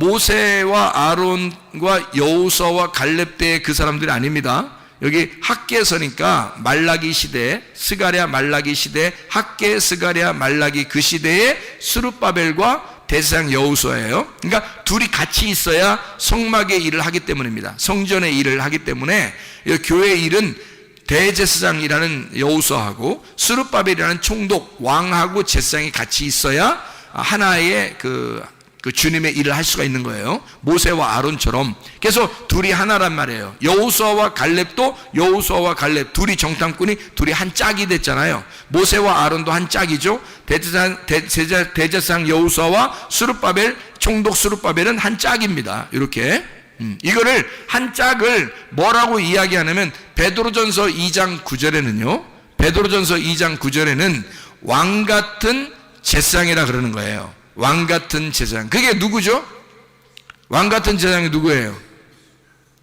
모세와 아론과 여호수아와 갈렙 때의 그 사람들이 아닙니다. 여기 학개서니까 말라기 시대, 스가랴 말라기 시대, 학개 스가랴 말라기 그 시대의 스룹바벨과 대제사장 여호수아예요. 그러니까 둘이 같이 있어야 성막의 일을 하기 때문입니다. 성전의 일을 하기 때문에 교회의 일은 대제사장이라는 여호수아하고 스룹바벨이라는 총독 왕하고 제사장이 같이 있어야 하나의 그 주님의 일을 할 수가 있는 거예요. 모세와 아론처럼. 그래서 둘이 하나란 말이에요. 여호수아와 갈렙도 여호수아와 갈렙 둘이 정탐꾼이 둘이 한 짝이 됐잖아요. 모세와 아론도 한 짝이죠. 대제사장 여호수아와 스룹바벨 총독 스룹바벨은 한 짝입니다. 이렇게 이거를 한 짝을 뭐라고 이야기하냐면 베드로전서 2장 9절에는요. 베드로전서 2장 9절에는 왕 같은 제사장이라 그러는 거예요. 왕 같은 제사장. 그게 누구죠? 왕 같은 제사장이 누구예요?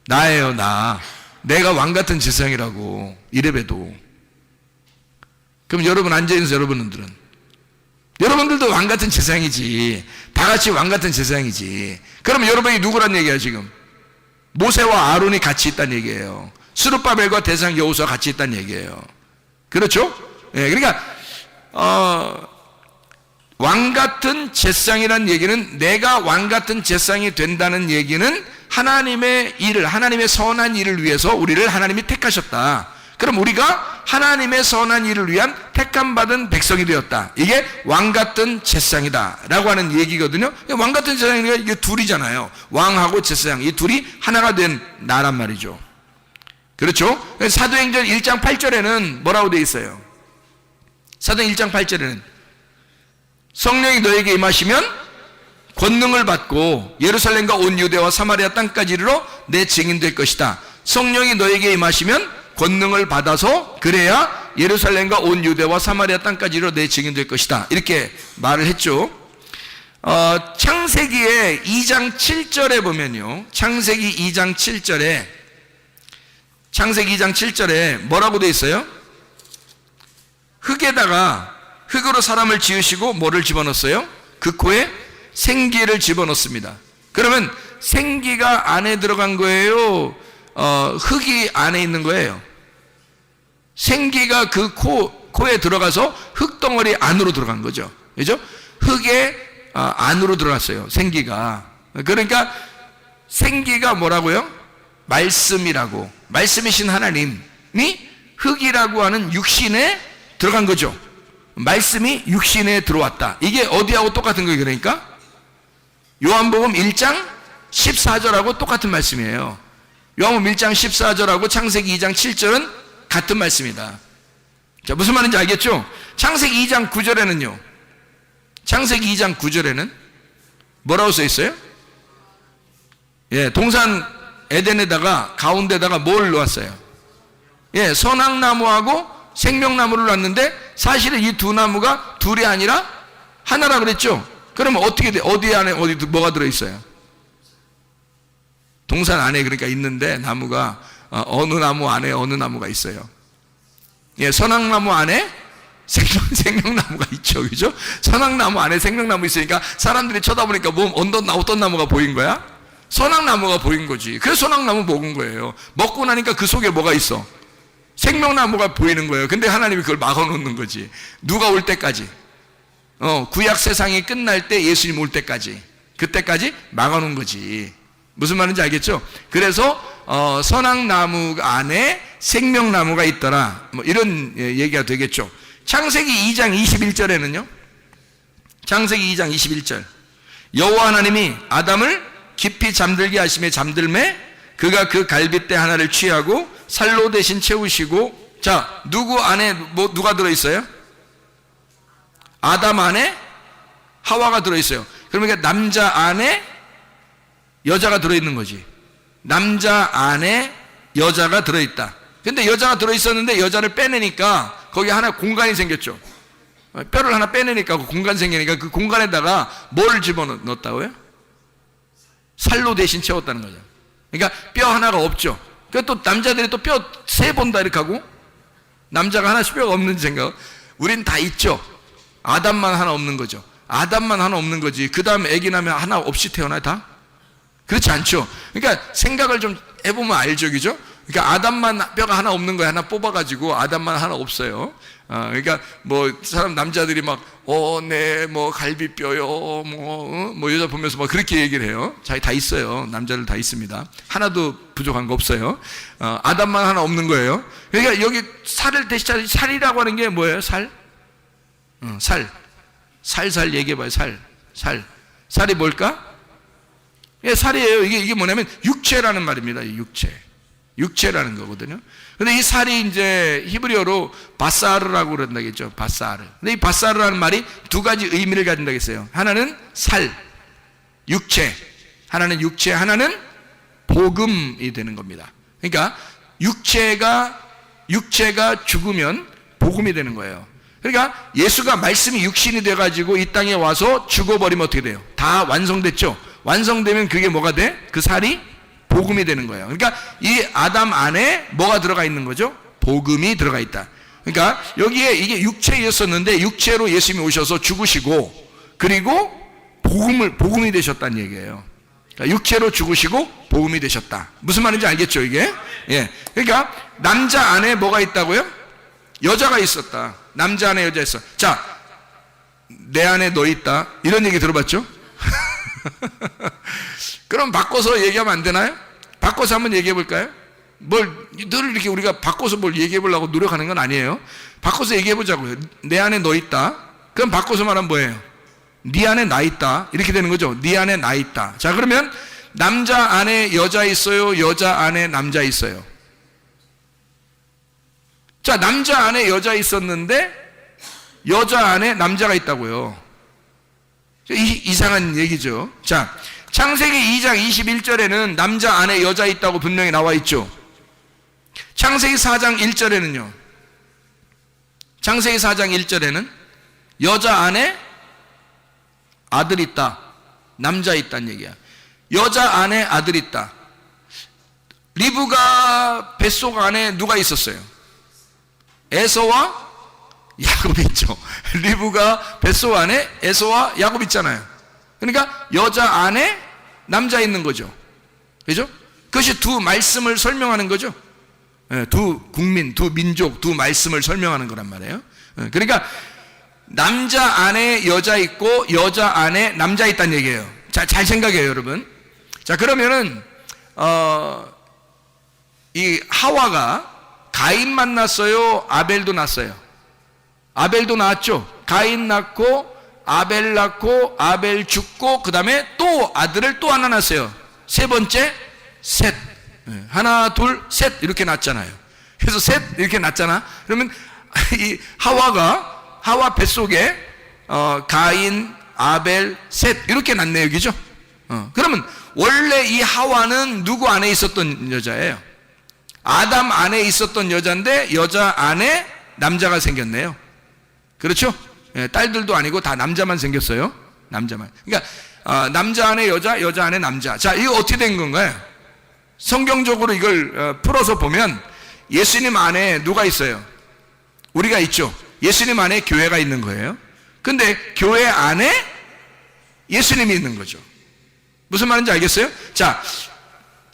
나예요, 나. 내가 왕 같은 제사장이라고. 이래봬도. 그럼 여러분 앉아있는 여러분들도 왕 같은 제사장이지. 다 같이 왕 같은 제사장이지. 그럼 여러분이 누구란 얘기야 지금? 모세와 아론이 같이 있다는 얘기예요. 스룹바벨과 대제사장 여호수아 같이 있다는 얘기예요. 그렇죠? 예, 그러니까 왕 같은 제사장이라는 얘기는 내가 왕 같은 제사장이 된다는 얘기는 하나님의 일을, 하나님의 선한 일을 위해서 우리를 하나님이 택하셨다. 그럼 우리가 하나님의 선한 일을 위한 택함받은 백성이 되었다. 이게 왕 같은 제사장이다 라고 하는 얘기거든요. 왕 같은 제사장이니까 이게 둘이잖아요. 왕하고 제사장 이 둘이 하나가 된 나란 말이죠. 그렇죠? 사도행전 1장 8절에는 뭐라고 되어 있어요? 사도행전 1장 8절에는 성령이 너에게 임하시면 권능을 받고 예루살렘과 온 유대와 사마리아 땅까지 이르러 내 증인 될 것이다. 성령이 너에게 임하시면 권능을 받아서 그래야 예루살렘과 온 유대와 사마리아 땅까지 이르러 내 증인 될 것이다. 이렇게 말을 했죠. 창세기의 2장 7절에 보면요. 창세기 2장 7절에 뭐라고 되어 있어요? 흙으로 사람을 지으시고 뭐를 집어넣었어요? 그 코에 생기를 집어넣습니다. 그러면 생기가 안에 들어간 거예요? 흙이 안에 있는 거예요? 생기가 그 코에 들어가서 흙덩어리 안으로 들어간 거죠. 그죠? 흙에 안으로 들어갔어요. 생기가. 그러니까 생기가 뭐라고요? 말씀이라고. 말씀이신 하나님이 흙이라고 하는 육신에 들어간 거죠. 말씀이 육신에 들어왔다. 이게 어디하고 똑같은 거예요? 그러니까 요한복음 1장 14절하고 똑같은 말씀이에요. 요한복음 1장 14절하고 창세기 2장 7절은 같은 말씀이다. 자, 무슨 말인지 알겠죠? 창세기 2장 9절에는요. 창세기 2장 9절에는 뭐라고 써 있어요? 예, 동산 에덴에다가 가운데다가 뭘 놓았어요? 예, 선악나무하고 생명나무를 놨는데 사실은 이 두 나무가 둘이 아니라 하나라 그랬죠? 그러면 어떻게 돼? 어디 안에 뭐가 들어있어요? 동산 안에 그러니까 있는데 나무가 어느 나무 안에 어느 나무가 있어요. 예, 선악나무 안에 생명나무가 있죠. 그죠? 선악나무 안에 생명나무 있으니까 사람들이 쳐다보니까 어떤 나무가 보인 거야? 선악나무가 보인 거지. 그래서 선악나무 먹은 거예요. 먹고 나니까 그 속에 뭐가 있어? 생명나무가 보이는 거예요. 근데 하나님이 그걸 막아놓는 거지. 누가 올 때까지? 구약 세상이 끝날 때 예수님 올 때까지. 그때까지 막아놓은 거지. 무슨 말인지 알겠죠? 그래서 선악나무 안에 생명나무가 있더라. 뭐 이런 얘기가 되겠죠. 창세기 2장 21절에는요. 창세기 2장 21절. 여호와 하나님이 아담을 깊이 잠들게 하심에 잠들매 그가 그 갈빗대 하나를 취하고 살로 대신 채우시고. 자, 누구 안에 누가 들어있어요? 아담 안에 하와가 들어있어요. 그러니까 남자 안에 여자가 들어있는 거지. 남자 안에 여자가 들어있다. 근데 여자가 들어있었는데 여자를 빼내니까 거기 하나 공간이 생겼죠. 뼈를 하나 빼내니까 그 공간 생기니까 그 공간에다가 뭐를 집어넣었다고요? 살로 대신 채웠다는 거죠. 그러니까 뼈 하나가 없죠. 그러니까 또 남자들이 또 뼈 세 본다 이렇게 하고, 남자가 하나씩 뼈가 없는 생각. 우린 다 있죠. 아담만 하나 없는 거죠. 아담만 하나 없는 거지. 그 다음 애기 나면 하나 없이 태어나요 다? 그렇지 않죠. 그러니까 생각을 좀 해보면 알죠, 그죠? 그러니까 아담만 뼈가 하나 없는 거야. 하나 뽑아가지고 아담만 하나 없어요. 그러니까 뭐 사람 남자들이 막 네 뭐 갈비뼈요 뭐 여자 보면서 막 그렇게 얘기를 해요. 자기 다 있어요. 남자들 다 있습니다. 하나도 부족한 거 없어요. 아담만 하나 없는 거예요. 그러니까 여기 살을 대신 살이라고 하는 게 뭐예요? 살? 살살 얘기해봐요. 살이 뭘까? 예, 살이에요. 이게 뭐냐면 육체라는 말입니다. 육체라는 거거든요. 근데 이 살이 이제 히브리어로 바사르라고 그런다겠죠. 바사르. 근데 이 바사르라는 말이 두 가지 의미를 가진다고 했어요. 하나는 살, 육체. 하나는 육체, 하나는 복음이 되는 겁니다. 그러니까 육체가 죽으면 복음이 되는 거예요. 그러니까 예수가 말씀이 육신이 돼가지고 이 땅에 와서 죽어버리면 어떻게 돼요? 다 완성됐죠? 완성되면 그게 뭐가 돼? 그 살이 복음이 되는 거예요. 그러니까 이 아담 안에 뭐가 들어가 있는 거죠? 복음이 들어가 있다. 그러니까 여기에 이게 육체였었는데 육체로 예수님이 오셔서 죽으시고 그리고 복음이 되셨다는 얘기예요. 그러니까 육체로 죽으시고 복음이 되셨다. 무슨 말인지 알겠죠, 이게? 예. 그러니까 남자 안에 뭐가 있다고요? 여자가 있었다. 남자 안에 여자 있어. 자, 내 안에 너 있다. 이런 얘기 들어봤죠? 그럼 바꿔서 얘기하면 안 되나요? 바꿔서 한번 얘기해 볼까요? 늘 이렇게 우리가 바꿔서 뭘 얘기해 보려고 노력하는 건 아니에요. 바꿔서 얘기해 보자고요. 내 안에 너 있다. 그럼 바꿔서 말하면 뭐예요? 네 안에 나 있다. 이렇게 되는 거죠. 네 안에 나 있다. 자, 그러면 남자 안에 여자 있어요? 여자 안에 남자 있어요? 자, 남자 안에 여자 있었는데 여자 안에 남자가 있다고요. 이상한 얘기죠. 자, 창세기 2장 21절에는 남자 안에 여자 있다고 분명히 나와 있죠. 창세기 4장 1절에는요. 창세기 4장 1절에는 여자 안에 아들 있다. 남자 있다는 얘기야. 여자 안에 아들 있다. 리브가 뱃속 안에 누가 있었어요? 에서와 야곱이 있죠. 리브가 뱃속 안에 에서와 야곱 있잖아요. 그러니까 여자 안에 남자 있는 거죠. 그죠? 그것이 두 말씀을 설명하는 거죠. 두 국민, 두 민족, 두 말씀을 설명하는 거란 말이에요. 그러니까 남자 안에 여자 있고 여자 안에 남자 있다는 얘기예요. 자, 잘 생각해요, 여러분. 자, 그러면은 이 하와가 가인 만났어요? 아벨도 낳았어요? 아벨도 낳았죠. 가인 낳고 아벨 낳고 아벨 죽고 그 다음에 또 아들을 또 하나 낳았어요. 세 번째 셋. 하나 둘 셋 이렇게 낳았잖아요. 그래서 셋 이렇게 낳았잖아. 그러면 이 하와 뱃속에 가인 아벨 셋 이렇게 낳네요. 그죠? 그러면 원래 이 하와는 누구 안에 있었던 여자예요? 아담 안에 있었던 여자인데 여자 안에 남자가 생겼네요. 그렇죠? 딸들도 아니고 다 남자만 생겼어요. 남자만. 그러니까 남자 안에 여자, 여자 안에 남자. 자, 이거 어떻게 된 건가요? 성경적으로 이걸 풀어서 보면 예수님 안에 누가 있어요? 우리가 있죠. 예수님 안에 교회가 있는 거예요. 근데 교회 안에 예수님이 있는 거죠. 무슨 말인지 알겠어요? 자,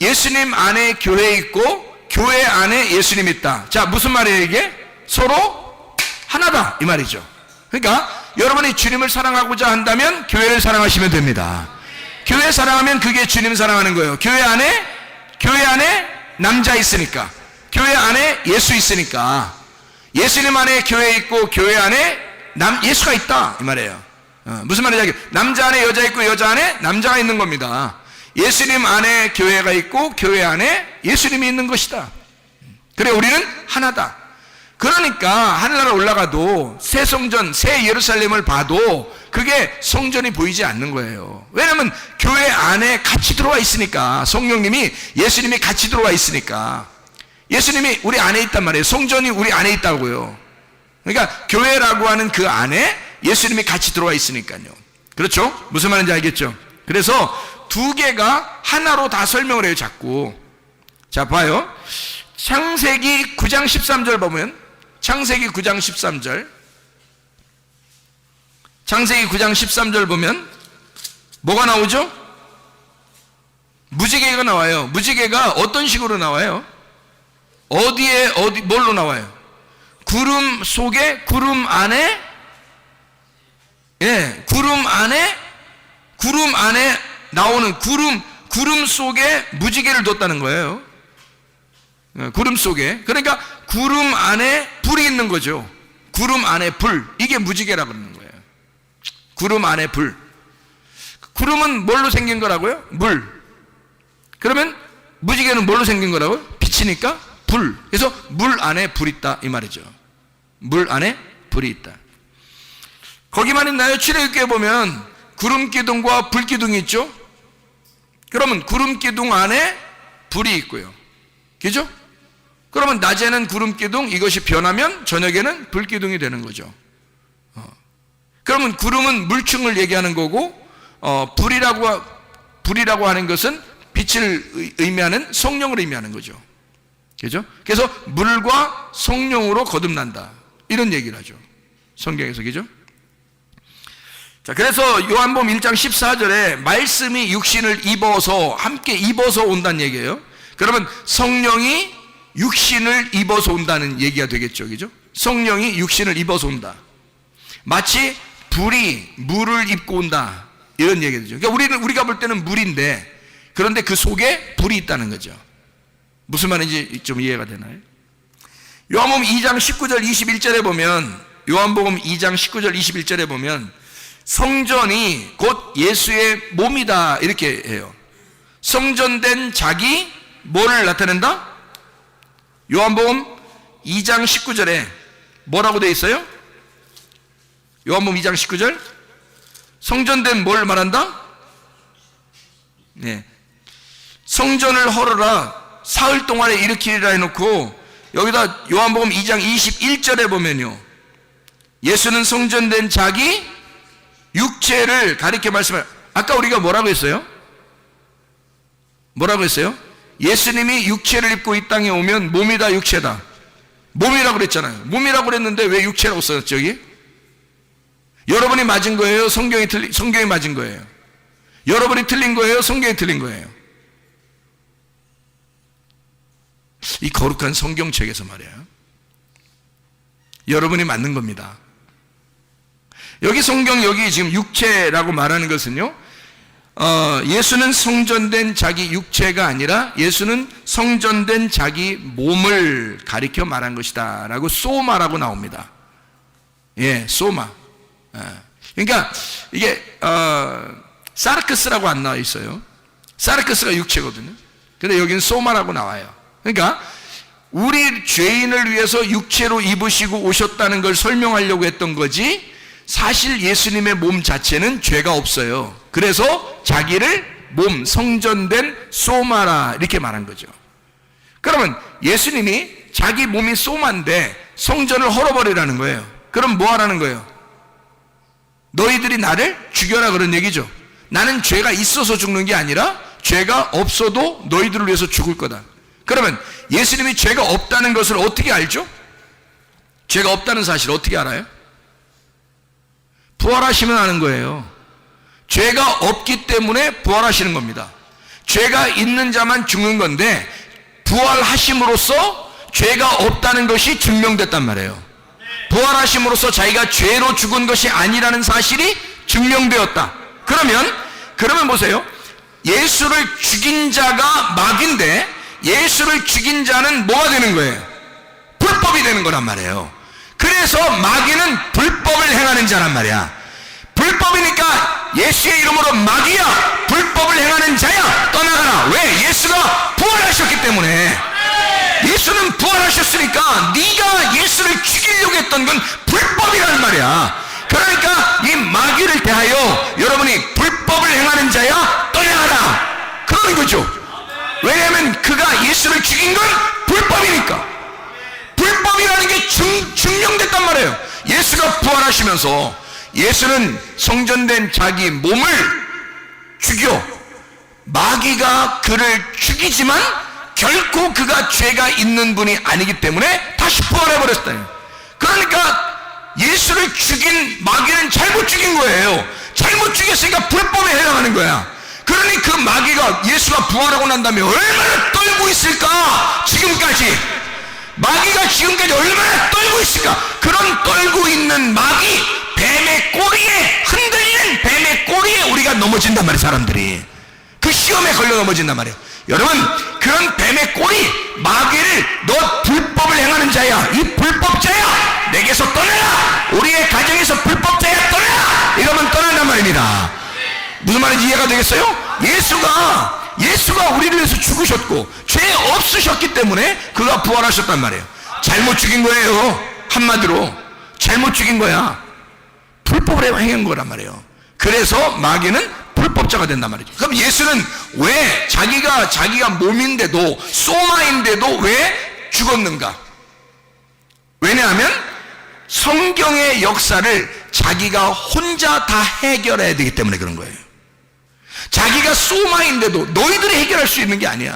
예수님 안에 교회 있고 교회 안에 예수님 있다. 자, 무슨 말이에요 이게? 서로 하나다 이 말이죠. 그러니까 여러분이 주님을 사랑하고자 한다면 교회를 사랑하시면 됩니다. 교회 사랑하면 그게 주님 사랑하는 거예요. 교회 안에 남자 있으니까, 교회 안에 예수 있으니까, 예수님 안에 교회 있고 교회 안에 예수가 있다 이 말이에요. 무슨 말이냐? 남자 안에 여자 있고 여자 안에 남자가 있는 겁니다. 예수님 안에 교회가 있고 교회 안에 예수님이 있는 것이다. 그래, 우리는 하나다. 그러니까 하늘나라 올라가도 새 성전, 새 예루살렘을 봐도 그게 성전이 보이지 않는 거예요. 왜냐하면 교회 안에 같이 들어와 있으니까. 성령님이, 예수님이 같이 들어와 있으니까. 예수님이 우리 안에 있단 말이에요. 성전이 우리 안에 있다고요. 그러니까 교회라고 하는 그 안에 예수님이 같이 들어와 있으니까요. 그렇죠? 무슨 말인지 알겠죠? 그래서 두 개가 하나로 다 설명을 해요, 자꾸. 자, 봐요. 창세기 9장 13절 보면, 창세기 9장 13절. 창세기 9장 13절 보면, 뭐가 나오죠? 무지개가 나와요. 무지개가 어떤 식으로 나와요? 뭘로 나와요? 구름 속에, 구름 안에, 구름 안에 나오는 구름 속에 무지개를 뒀다는 거예요. 구름 속에. 그러니까 구름 안에 불이 있는 거죠. 구름 안에 불. 이게 무지개라고 그러는 거예요. 구름 안에 불. 구름은 뭘로 생긴 거라고요? 물. 그러면 무지개는 뭘로 생긴 거라고요? 빛이니까 불. 그래서 물 안에 불이 있다 이 말이죠. 물 안에 불이 있다. 거기만 있나요? 출애굽기에 보면 구름 기둥과 불 기둥이 있죠. 그러면 구름 기둥 안에 불이 있고요. 그죠? 그러면 낮에는 구름 기둥, 이것이 변하면 저녁에는 불 기둥이 되는 거죠. 그러면 구름은 물층을 얘기하는 거고, 불이라고 하는 것은 빛을 의미하는 성령을 의미하는 거죠. 그죠? 그래서 물과 성령으로 거듭난다. 이런 얘기를 하죠. 성경에서. 그죠? 자, 그래서 요한복음 1장 14절에 말씀이 육신을 입어서, 함께 입어서 온다는 얘기예요. 그러면 성령이 육신을 입어서 온다는 얘기가 되겠죠. 그죠? 성령이 육신을 입어서 온다. 마치 불이 물을 입고 온다. 이런 얘기가 되죠. 그러니까 우리가 볼 때는 물인데, 그런데 그 속에 불이 있다는 거죠. 무슨 말인지 좀 이해가 되나요? 요한복음 2장 19절 21절에 보면, 요한복음 2장 19절 21절에 보면 성전이 곧 예수의 몸이다 이렇게 해요. 성전된 자기 뭐를 나타낸다? 요한복음 2장 19절에 뭐라고 되어 있어요? 요한복음 2장 19절 성전된 뭘 말한다? 네. 성전을 헐어라 사흘 동안에 일으키리라 해놓고, 여기다 요한복음 2장 21절에 보면요, 예수는 성전된 자기 육체를 가리켜 말씀을, 아까 우리가 뭐라고 했어요? 뭐라고 했어요? 예수님이 육체를 입고 이 땅에 오면 몸이다 육체다, 몸이라고 그랬잖아요. 몸이라고 그랬는데 왜 육체라고 썼죠 여기? 여러분이 맞은 거예요? 성경이 맞은 거예요? 여러분이 틀린 거예요? 성경이 틀린 거예요? 이 거룩한 성경책에서 말이에요, 여러분이 맞는 겁니다. 여기 성경, 여기 지금 육체라고 말하는 것은요, 예수는 성전된 자기 육체가 아니라 예수는 성전된 자기 몸을 가리켜 말한 것이다 라고 소마라고 나옵니다. 예, 소마. 그러니까 이게 사르크스라고 안 나와 있어요. 사르크스가 육체거든요. 근데 여기는 소마라고 나와요. 그러니까 우리 죄인을 위해서 육체로 입으시고 오셨다는 걸 설명하려고 했던 거지, 사실 예수님의 몸 자체는 죄가 없어요. 그래서 자기를 몸, 성전된 소마라 이렇게 말한 거죠. 그러면 예수님이 자기 몸이 소마인데 성전을 헐어버리라는 거예요. 그럼 뭐 하라는 거예요? 너희들이 나를 죽여라 그런 얘기죠. 나는 죄가 있어서 죽는 게 아니라 죄가 없어도 너희들을 위해서 죽을 거다. 그러면 예수님이 죄가 없다는 것을 어떻게 알죠? 죄가 없다는 사실을 어떻게 알아요? 부활하시면 아는 거예요. 죄가 없기 때문에 부활하시는 겁니다. 죄가 있는 자만 죽는 건데 부활하심으로써 죄가 없다는 것이 증명됐단 말이에요. 부활하심으로써 자기가 죄로 죽은 것이 아니라는 사실이 증명되었다. 그러면 보세요. 예수를 죽인 자가 마귀인데 예수를 죽인 자는 뭐가 되는 거예요? 불법이 되는 거란 말이에요. 그래서 마귀는 불법을 행하는 자란 말이야. 불법이니까 예수의 이름으로 마귀야, 불법을 행하는 자야, 떠나가라. 왜? 예수가 부활하셨기 때문에. 예수는 부활하셨으니까 네가 예수를 죽이려고 했던 건 불법이라는 말이야. 그러니까 이 마귀를 대하여 여러분이 불법을 행하는 자야, 떠나가라 그러는 거죠. 왜냐하면 그가 예수를 죽인 건 불법이니까. 불법이라는 게 증명됐단 말이에요. 예수가 부활하시면서 예수는 성전된 자기 몸을 죽여 마귀가 그를 죽이지만 결코 그가 죄가 있는 분이 아니기 때문에 다시 부활해버렸어요. 그러니까 예수를 죽인 마귀는 잘못 죽인 거예요. 잘못 죽였으니까 불법에 해당하는 거야. 그러니 그 마귀가 예수가 부활하고 난 다음에 얼마나 떨고 있을까. 지금까지 마귀가 지금까지 얼마나 떨고 있을까. 그런 떨고 있는 마귀, 뱀의 꼬리에, 흔들리는 뱀의 꼬리에 우리가 넘어진단 말이에요. 사람들이 그 시험에 걸려 넘어진단 말이에요. 여러분, 그런 뱀의 꼬리, 마귀를 너 불법을 행하는 자야, 이 불법자야, 내게서 떠나라, 우리의 가정에서 불법자야, 떠나라, 이러면 떠난단 말입니다. 무슨 말인지 이해가 되겠어요? 예수가 우리를 위해서 죽으셨고 죄 없으셨기 때문에 그가 부활하셨단 말이에요. 잘못 죽인 거예요. 한마디로 잘못 죽인 거야. 불법을 행한 거란 말이에요. 그래서 마귀는 불법자가 된단 말이죠. 그럼 예수는 왜 자기가 몸인데도, 소마인데도 왜 죽었는가? 왜냐하면 성경의 역사를 자기가 혼자 다 해결해야 되기 때문에 그런 거예요. 자기가 소마인데도 너희들이 해결할 수 있는 게 아니야.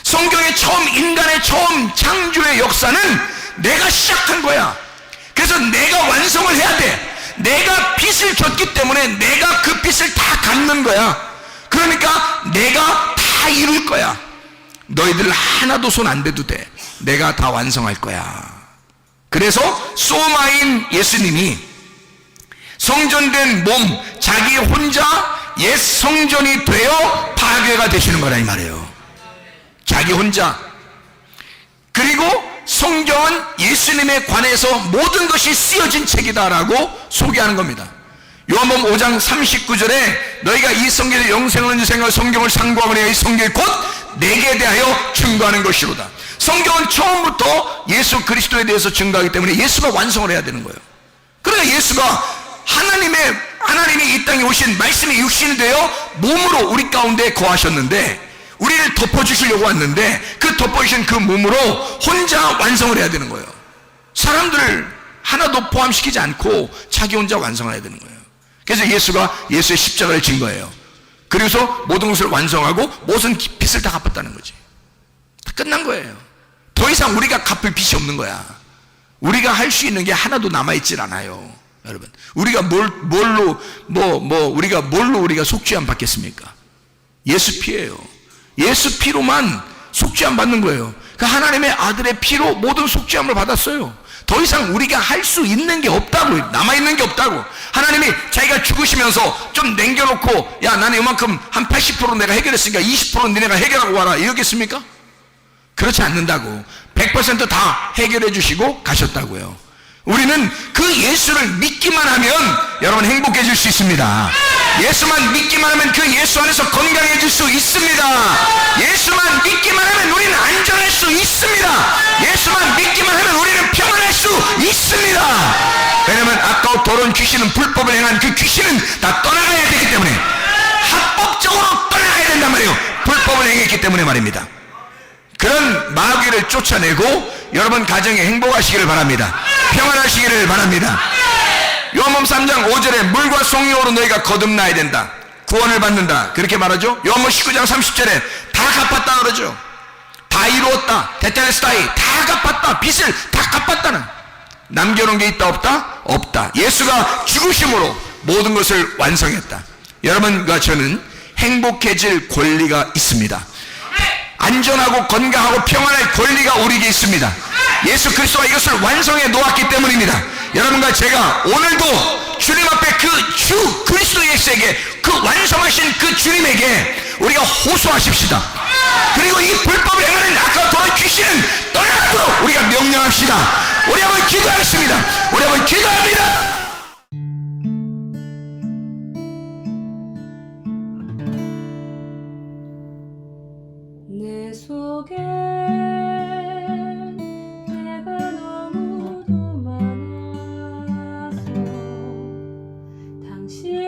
성경의 인간의 처음 창조의 역사는 내가 시작한 거야. 그래서 내가 완성을 해야 돼. 내가 빚을 졌기 때문에 내가 그 빚을 다 갚는 거야. 그러니까 내가 다 이룰 거야. 너희들 하나도 손 안 대도 돼. 내가 다 완성할 거야. 그래서 소마인 예수님이 성전된 몸, 자기 혼자 옛 성전이 되어 파괴가 되시는 거라 이 말이에요. 자기 혼자. 그리고 성경은 예수님에 관해서 모든 것이 쓰여진 책이다라고 소개하는 겁니다. 요한복음 5장 39절에 너희가 이 성경의 영생을 얻는 생각 성경을 상고하거니와 이 성경이 곧 내게 대하여 증거하는 것이로다. 성경은 처음부터 예수 그리스도에 대해서 증거하기 때문에 예수가 완성을 해야 되는 거예요. 그러니까 예수가 하나님이 이 땅에 오신 말씀이 육신이 되어 몸으로 우리 가운데 거하셨는데 우리를 덮어주시려고 왔는데 그 덮어주신 그 몸으로 혼자 완성을 해야 되는 거예요. 사람들을 하나도 포함시키지 않고 자기 혼자 완성을 해야 되는 거예요. 그래서 예수가 예수의 십자가를 진 거예요. 그래서 모든 것을 완성하고 모든 빚을 다 갚았다는 거지. 다 끝난 거예요. 더 이상 우리가 갚을 빚이 없는 거야. 우리가 할 수 있는 게 하나도 남아있질 않아요. 여러분, 우리가 우리가 뭘로 우리가 속죄함 받겠습니까? 예수 피예요. 예수 피로만 속죄함 받는 거예요. 그 하나님의 아들의 피로 모든 속죄함을 받았어요. 더 이상 우리가 할 수 있는 게 없다고, 남아있는 게 없다고. 하나님이 자기가 죽으시면서 좀 남겨놓고, 야, 나는 이만큼 한 80% 내가 해결했으니까 20%는 니네가 해결하고 와라, 이러겠습니까? 그렇지 않는다고. 100% 해결해 주시고 가셨다고요. 우리는 그 예수를 믿기만 하면 여러분 행복해질 수 있습니다. 예수만 믿기만 하면 그 예수 안에서 건강해질 수 있습니다. 예수만 믿기만 하면 우리는 안전할 수 있습니다. 예수만 믿기만 하면 우리는 평안할 수 있습니다. 왜냐하면 아까워 더러운 귀신은 불법을 행한 그 귀신은 다 떠나가야 되기 때문에 합법적으로 떠나가야 된단 말이에요. 불법을 행했기 때문에 말입니다. 그런 마귀를 쫓아내고 여러분 가정에 행복하시기를 바랍니다. 평안하시기를 바랍니다. 요한복음 3장 5절에 물과 성령으로 너희가 거듭나야 된다. 구원을 받는다. 그렇게 말하죠. 요한복음 19장 30절에 다 갚았다 그러죠. 다 이루었다. 테텔레스타이 다 갚았다. 빚을 다 갚았다는. 남겨놓은 게 있다 없다? 없다. 예수가 죽으심으로 모든 것을 완성했다. 여러분과 저는 행복해질 권리가 있습니다. 안전하고 건강하고 평안할 권리가 우리에게 있습니다. 예수 그리스도가 이것을 완성해 놓았기 때문입니다. 여러분과 제가 오늘도 주님 앞에 그 주 그리스도 예수에게 그 완성하신 그 주님에게 우리가 호소하십시다. 그리고 이 불법을 행하는 아까 도한 귀신은 떠나도록 우리가 명령합시다. 우리 한번 기도하겠습니다. 우리 한번 기도합니다. 내 속에 내가 너무도 많아서 당신